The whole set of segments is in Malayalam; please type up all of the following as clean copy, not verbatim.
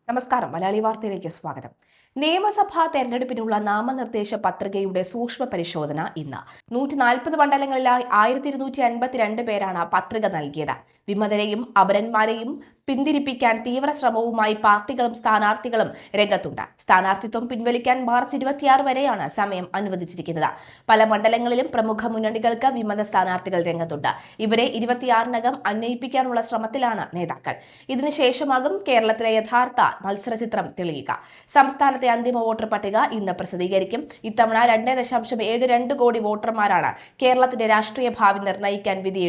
നമസ്കാരം. മലയാളി വാർത്തയിലേക്ക് സ്വാഗതം. നിയമസഭാ തെരഞ്ഞെടുപ്പിനുള്ള നാമനിർദ്ദേശ പത്രികയുടെ സൂക്ഷ്മ പരിശോധന ഇന്ന്. 140 മണ്ഡലങ്ങളിലായി 1252 പേരാണ് പത്രിക നൽകിയത്. വിമതരെയും അപരന്മാരെയും പിന്തിരിപ്പിക്കാൻ തീവ്ര ശ്രമവുമായി പാർട്ടികളും സ്ഥാനാർത്ഥികളും രംഗത്തുണ്ട്. സ്ഥാനാർത്ഥിത്വം പിൻവലിക്കാൻ മാർച്ച് 26 വരെയാണ് സമയം അനുവദിച്ചിരിക്കുന്നത്. പല മണ്ഡലങ്ങളിലും പ്രമുഖ മുന്നണികൾക്ക് വിമത സ്ഥാനാർത്ഥികൾ രംഗത്തുണ്ട്. ഇവരെ 26-നകം അന്വയിപ്പിക്കാനുള്ള ശ്രമത്തിലാണ് നേതാക്കൾ. ഇതിനുശേഷമാകും കേരളത്തിലെ യഥാർത്ഥ മത്സരചിത്രം തെളിയുക. സംസ്ഥാനത്തെ അന്തിമ വോട്ടർ പട്ടിക ഇന്ന് പ്രസിദ്ധീകരിക്കും. ഇത്തവണ 2.72 കോടി വോട്ടർമാരാണ് കേരളത്തിന്റെ രാഷ്ട്രീയ ഭാവി നിർണ്ണയിക്കാൻ വിധി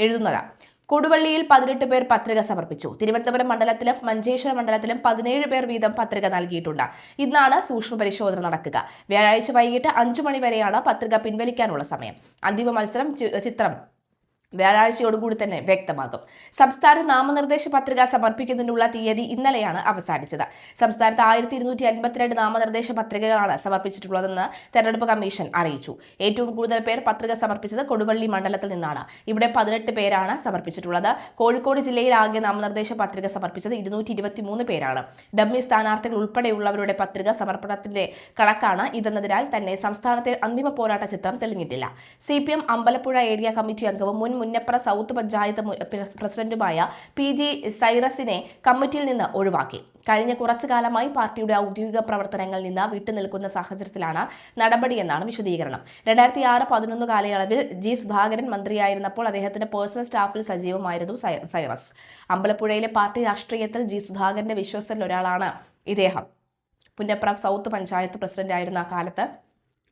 എഴുതുന്നത്. കൊടുവള്ളിയിൽ 18 പേർ പത്രിക സമർപ്പിച്ചു. തിരുവനന്തപുരം മണ്ഡലത്തിലും മഞ്ചേശ്വരം മണ്ഡലത്തിലും 17 പേർ വീതം പത്രിക നൽകിയിട്ടുണ്ട്. ഇന്നാണ് സൂക്ഷ്മ പരിശോധന നടക്കുക. വ്യാഴാഴ്ച വൈകിട്ട് 5 മണി വരെയാണ് പത്രിക പിൻവലിക്കാനുള്ള സമയം. അന്തിമ മത്സരം ചിത്രം വ്യാഴാഴ്ചയോടുകൂടി തന്നെ വ്യക്തമാകും. സംസ്ഥാന നാമനിർദ്ദേശ പത്രിക സമർപ്പിക്കുന്നതിനുള്ള തീയതി ഇന്നലെയാണ് അവസാനിച്ചത്. സംസ്ഥാനത്ത് 1252 നാമനിർദ്ദേശ പത്രികകളാണ് സമർപ്പിച്ചിട്ടുള്ളതെന്ന് തെരഞ്ഞെടുപ്പ് കമ്മീഷൻ അറിയിച്ചു. ഏറ്റവും കൂടുതൽ പേർ പത്രിക സമർപ്പിച്ചത് കൊടുവള്ളി മണ്ഡലത്തിൽ നിന്നാണ്. ഇവിടെ 18 പേരാണ് സമർപ്പിച്ചിട്ടുള്ളത്. കോഴിക്കോട് ജില്ലയിൽ ആകെ നാമനിർദ്ദേശ പത്രിക സമർപ്പിച്ചത് 223 പേരാണ്. ഡമ്മി സ്ഥാനാർത്ഥികൾ ഉൾപ്പെടെയുള്ളവരുടെ പത്രിക സമർപ്പണത്തിന്റെ കണക്കാണ് ഇതെന്നതിനാൽ തന്നെ സംസ്ഥാനത്തെ അന്തിമ പോരാട്ട ചിത്രം തെളിഞ്ഞിട്ടില്ല. CPM അമ്പലപ്പുഴ ഏരിയ കമ്മിറ്റി അംഗവും മുൻ മുന്നപ്ര സൗത്ത് പഞ്ചായത്ത് പ്രസിഡന്റുമായ PG സൈറസിനെ കമ്മിറ്റിയിൽ നിന്ന് ഒഴിവാക്കി. കഴിഞ്ഞ കുറച്ചു കാലമായി പാർട്ടിയുടെ ഔദ്യോഗിക പ്രവർത്തനങ്ങളിൽ നിന്ന് വിട്ടുനിൽക്കുന്ന സാഹചര്യത്തിലാണ് നടപടിയെന്നാണ് വിശദീകരണം. 2006-11 കാലയളവിൽ G സുധാകരൻ മന്ത്രിയായിരുന്നപ്പോൾ അദ്ദേഹത്തിന്റെ പേഴ്സണൽ സ്റ്റാഫിൽ സജീവമായിരുന്നു സൈറസ്. അമ്പലപ്പുഴയിലെ പാർട്ടി രാഷ്ട്രീയത്തിൽ G സുധാകരന്റെ വിശ്വസ്തരിൽ ഒരാളാണ് ഇദ്ദേഹം. പുന്നപ്ര സൗത്ത് പഞ്ചായത്ത് പ്രസിഡന്റായിരുന്ന കാലത്ത്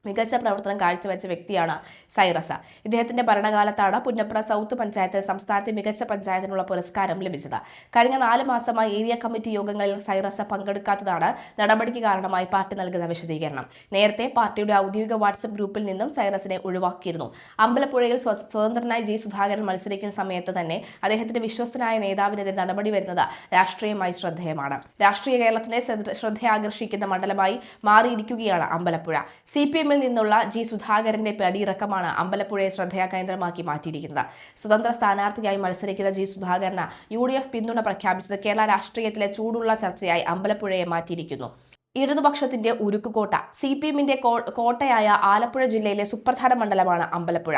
മികച്ച പ്രവർത്തനം കാഴ്ചവെച്ച വ്യക്തിയാണ് സൈറസ്. ഇദ്ദേഹത്തിന്റെ ഭരണകാലത്താണ് പുന്നപ്ര സൗത്ത് പഞ്ചായത്ത് സംസ്ഥാനത്തെ മികച്ച പഞ്ചായത്തിനുള്ള പുരസ്കാരം ലഭിച്ചത്. കഴിഞ്ഞ 4 മാസമായി ഏരിയ കമ്മിറ്റി യോഗങ്ങളിൽ സൈറസ് പങ്കെടുക്കാത്തതാണ് നടപടിക്ക് കാരണമായി പാർട്ടി നൽകുന്ന വിശദീകരണം. നേരത്തെ പാർട്ടിയുടെ ഔദ്യോഗിക വാട്സ്ആപ്പ് ഗ്രൂപ്പിൽ നിന്നും സൈറസിനെ ഒഴിവാക്കിയിരുന്നു. അമ്പലപ്പുഴയിൽ സ്വതന്ത്രനായി G സുധാകരൻ മത്സരിക്കുന്ന സമയത്ത് തന്നെ അദ്ദേഹത്തിന്റെ വിശ്വസ്തനായ നേതാവിനെതിരെ നടപടി വരുന്നത് രാഷ്ട്രീയമായി ശ്രദ്ധേയമാണ്. രാഷ്ട്രീയ കേരളത്തിന്റെ ശ്രദ്ധയാകർഷിക്കുന്ന മണ്ഡലമായി മാറിയിരിക്കുകയാണ് അമ്പലപ്പുഴ. CPM നിന്നുള്ള G സുധാകരന്റെ പടിയിറക്കമാണ് അമ്പലപ്പുഴയെ ശ്രദ്ധേയകേന്ദ്രമാക്കി മാറ്റിയിരിക്കുന്നത്. സ്വതന്ത്ര സ്ഥാനാർത്ഥിയായി മത്സരിക്കുന്ന G സുധാകരന് UDF പിന്തുണ പ്രഖ്യാപിച്ചത് കേരള രാഷ്ട്രീയത്തിലെ ചൂടുള്ള ചർച്ചയായി അമ്പലപ്പുഴയെ മാറ്റിയിരിക്കുന്നു. ഇടതുപക്ഷത്തിന്റെ ഉരുക്കുകോട്ട. CPMന്റെ കോട്ടയായ ആലപ്പുഴ ജില്ലയിലെ സുപ്രധാന മണ്ഡലമാണ് അമ്പലപ്പുഴ.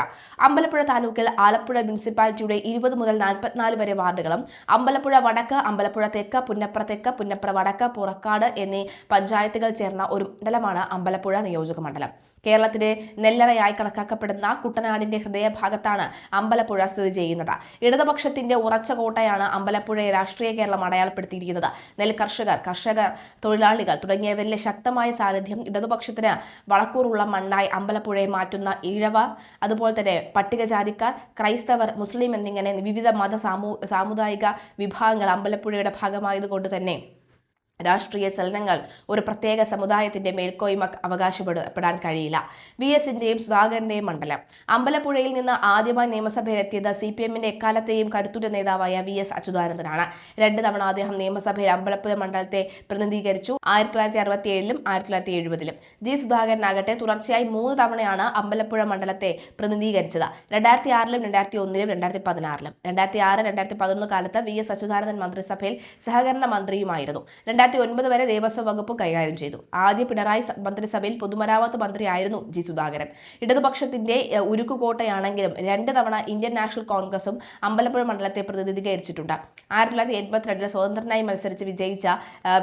അമ്പലപ്പുഴ താലൂക്കിൽ ആലപ്പുഴ മുനിസിപ്പാലിറ്റിയുടെ 20 മുതൽ 44 വരെ വാർഡുകളും അമ്പലപ്പുഴ വടക്ക്, അമ്പലപ്പുഴ തെക്ക്, പുന്നപ്ര തെക്ക്, പുന്നപ്ര വടക്ക്, പുറക്കാട് എന്നീ പഞ്ചായത്തുകൾ ചേർന്ന ഒരു മണ്ഡലമാണ് അമ്പലപ്പുഴ നിയോജക മണ്ഡലം. കേരളത്തിന്റെ നെല്ലറയായി കണക്കാക്കപ്പെടുന്ന കുട്ടനാടിന്റെ ഹൃദയഭാഗത്താണ് അമ്പലപ്പുഴ സ്ഥിതി ചെയ്യുന്നത്. ഇടതുപക്ഷത്തിന്റെ ഉറച്ച കോട്ടയാണ് അമ്പലപ്പുഴയെ രാഷ്ട്രീയ കേരളം അടയാളപ്പെടുത്തിയിരിക്കുന്നത്. കർഷകർ, തൊഴിലാളികൾ തുടങ്ങിയവരിലെ ശക്തമായ സാന്നിധ്യം ഇടതുപക്ഷത്തിന് വളക്കൂറുള്ള മണ്ണായി അമ്പലപ്പുഴയെ മാറ്റുന്ന ഈഴവ, അതുപോലെ തന്നെ പട്ടികജാതിക്കാർ, ക്രൈസ്തവർ, മുസ്ലിം എന്നിങ്ങനെ വിവിധ സാമുദായിക വിഭാഗങ്ങൾ അമ്പലപ്പുഴയുടെ ഭാഗമായതുകൊണ്ട് തന്നെ രാഷ്ട്രീയ ചലനങ്ങൾ ഒരു പ്രത്യേക സമുദായത്തിന്റെ മേൽക്കോയ്മ അവകാശപ്പെടാൻ കഴിയില്ല. VSന്റെയും സുധാകരന്റെയും മണ്ഡലം. അമ്പലപ്പുഴയിൽ നിന്ന് ആദ്യമായി നിയമസഭയിലെത്തിയത് CPMന്റെ എക്കാലത്തെയും കരുത്തുറ്റ നേതാവായ VS അച്യുതാനന്ദനാണ്. 2 തവണ അദ്ദേഹം നിയമസഭയിൽ അമ്പലപ്പുഴ മണ്ഡലത്തെ പ്രതിനിധീകരിച്ചു. 1967-ലും 1970-ലും. G സുധാകരനാകട്ടെ തുടർച്ചയായി 3 തവണയാണ് അമ്പലപ്പുഴ മണ്ഡലത്തെ പ്രതിനിധീകരിച്ചത്. 2006-ലും 2001-ലും 2016-ലും. 2006-2011 കാലത്ത് VS അച്യുതാനന്ദൻ മന്ത്രിസഭയിൽ സഹകരണ മന്ത്രിയുമായിരുന്നു. 2009 വരെ ദേവസ്വം വകുപ്പ് കൈകാര്യം ചെയ്തു. ആദ്യ പിണറായി മന്ത്രിസഭയിൽ പൊതുമരാമത്ത് മന്ത്രിയായിരുന്നു G സുധാകരൻ. ഇടതുപക്ഷത്തിന്റെ ഉരുക്കുകോട്ടയാണെങ്കിലും 2 തവണ ഇന്ത്യൻ നാഷണൽ കോൺഗ്രസും അമ്പലപ്പുഴ മണ്ഡലത്തെ പ്രതിനിധീകരിച്ചിട്ടുണ്ട്. 1982-ൽ സ്വതന്ത്രനായി മത്സരിച്ച് വിജയിച്ച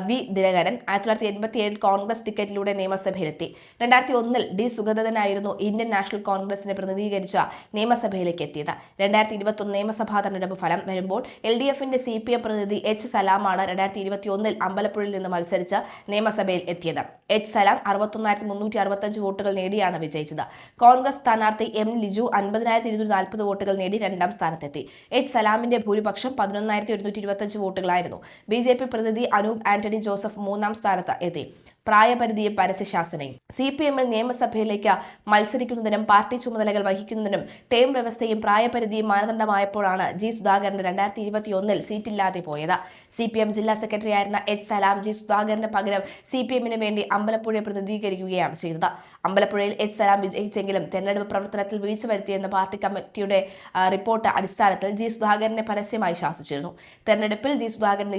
V ദിനകരൻ 1987-ൽ കോൺഗ്രസ് ടിക്കറ്റിലൂടെ നിയമസഭയിലെത്തി. 2001-ൽ D സുഗതനായിരുന്നു ഇന്ത്യൻ നാഷണൽ കോൺഗ്രസിനെ പ്രതിനിധീകരിച്ച നിയമസഭയിലേക്ക് എത്തിയത്. 2021 നിയമസഭാ തെരഞ്ഞെടുപ്പ് ഫലം വരുമ്പോൾ LDFന്റെ CPM പ്രതിനിധി H സലാമാണ് 2021-ൽ അമ്പലപ്പുഴയിൽ നിന്ന് മത്സരിച്ച് നിയമസഭയിൽ എത്തിയത്. H സലാം 61,365 വോട്ടുകൾ നേടിയാണ് വിജയിച്ചത്. കോൺഗ്രസ് സ്ഥാനാർത്ഥി M ലിജു 50,240 വോട്ടുകൾ നേടി 2ാം സ്ഥാനത്തെത്തി. H സലാമിന്റെ ഭൂരിപക്ഷം 11,125 വോട്ടുകളായിരുന്നു. BJP പ്രതിനിധി അനൂപ് ആന്റണി ജോസഫ് 3ാം സ്ഥാനത്ത് എത്തി. പ്രായപരിധിയും പരസ്യശാസനയും. CPM-ൽ നിയമസഭയിലേക്ക് മത്സരിക്കുന്നതിനും പാർട്ടി ചുമതലകൾ വഹിക്കുന്നതിനും ടേം വ്യവസ്ഥയും പ്രായപരിധിയും മാനദണ്ഡമായപ്പോഴാണ് G. സുധാകരന് 2021-ൽ സീറ്റില്ലാതെ പോയത്. CPM ജില്ലാ സെക്രട്ടറി ആയിരുന്ന H. സലാം G. സുധാകരന് പകരം CPM-ന് വേണ്ടി അമ്പലപ്പുഴയെ പ്രതിനിധീകരിക്കുകയാണ് ചെയ്തത്. അമ്പലപ്പുഴയിൽ H. സലാം വിജയിച്ചെങ്കിലും തെരഞ്ഞെടുപ്പ് പ്രവർത്തനത്തിൽ വീഴ്ച വരുത്തിയെന്ന പാർട്ടി കമ്മിറ്റിയുടെ റിപ്പോർട്ട് അടിസ്ഥാനത്തിൽ G. സുധാകരനെ പരസ്യമായി ശാസിച്ചിരുന്നു. തെരഞ്ഞെടുപ്പിൽ G. സുധാകരൻ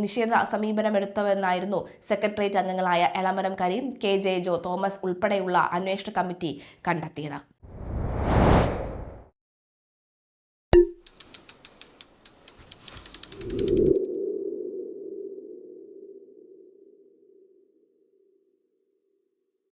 നിഷേധ സമീപനമെടുത്തുവെന്നായിരുന്നു സെക്രട്ടേറിയറ്റ് അംഗങ്ങളായ എളമരം കരീം, K. ജെ. ജോ തോമസ് ഉൾപ്പെടെയുള്ള അന്വേഷണ കമ്മിറ്റി കണ്ടെത്തിയത്.